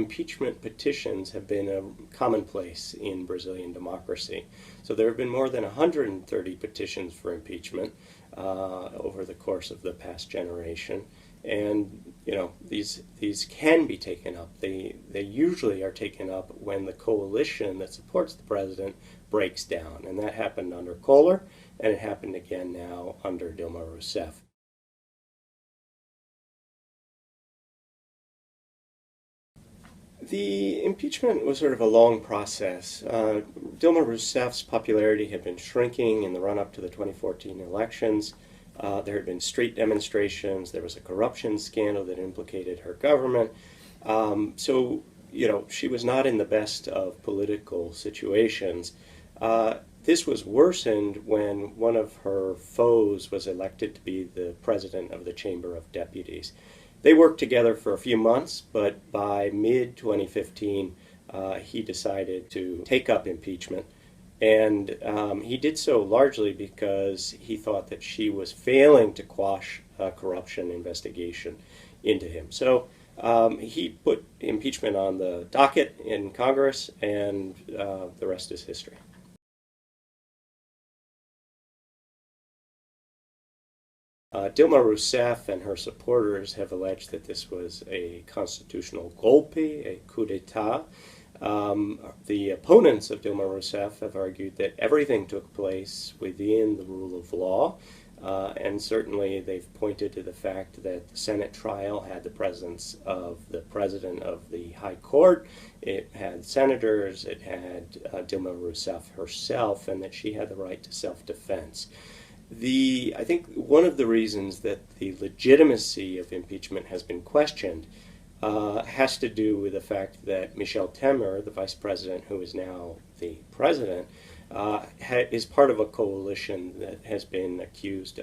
impeachment petitions have been a commonplace in Brazilian democracy. So there have been more than 130 petitions for impeachment over the course of the past generation. And these can be taken up. They usually are taken up when the coalition that supports the president breaks down, and that happened under Collor, and it happened again now under Dilma Rousseff. The impeachment was sort of a long process. Dilma Rousseff's popularity had been shrinking in the run-up to the 2014 elections. There had been street demonstrations. There was a corruption scandal that implicated her government. So, she was not in the best of political situations. This was worsened when one of her foes was elected to be the president of the Chamber of Deputies. They worked together for a few months, but by mid-2015, he decided to take up impeachment. And he did so largely because he thought that she was failing to quash a corruption investigation into him. So he put impeachment on the docket in Congress, and the rest is history. Dilma Rousseff and her supporters have alleged that this was a constitutional golpe, a coup d'etat. The opponents of Dilma Rousseff have argued that everything took place within the rule of law, and certainly they've pointed to the fact that the Senate trial had the presence of the president of the High Court, it had senators, it had Dilma Rousseff herself, and that she had the right to self-defense. I think one of the reasons that the legitimacy of impeachment has been questioned has to do with the fact that Michel Temer, the vice president who is now the president, is part of a coalition that has been accused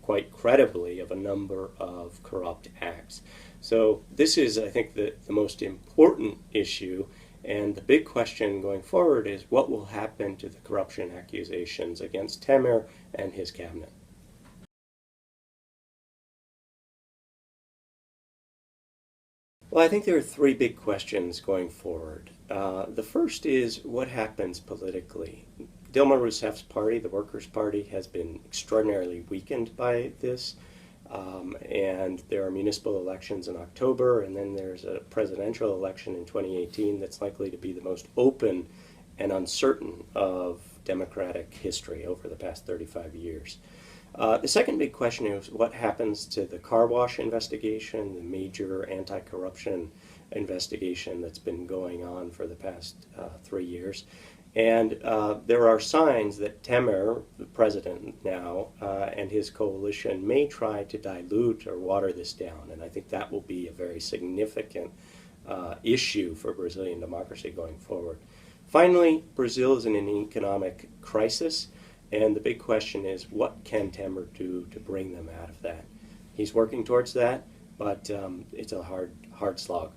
quite credibly of a number of corrupt acts. So this is, I think, the most important issue. And the big question going forward is what will happen to the corruption accusations against Temer and his cabinet. Well, I think there are three big questions going forward. The first is what happens politically. Dilma Rousseff's party, the Workers' Party, has been extraordinarily weakened by this. And there are municipal elections in October, and then there's a presidential election in 2018 that's likely to be the most open and uncertain of democratic history over the past 35 years. The second big question is what happens to the car wash investigation, the major anti-corruption investigation that's been going on for the past 3 years. And there are signs that Temer, the president now, and his coalition may try to dilute or water this down. And I think that will be a very significant issue for Brazilian democracy going forward. Finally, Brazil is in an economic crisis, and the big question is what can Temer do to bring them out of that? He's working towards that, but it's a hard slog.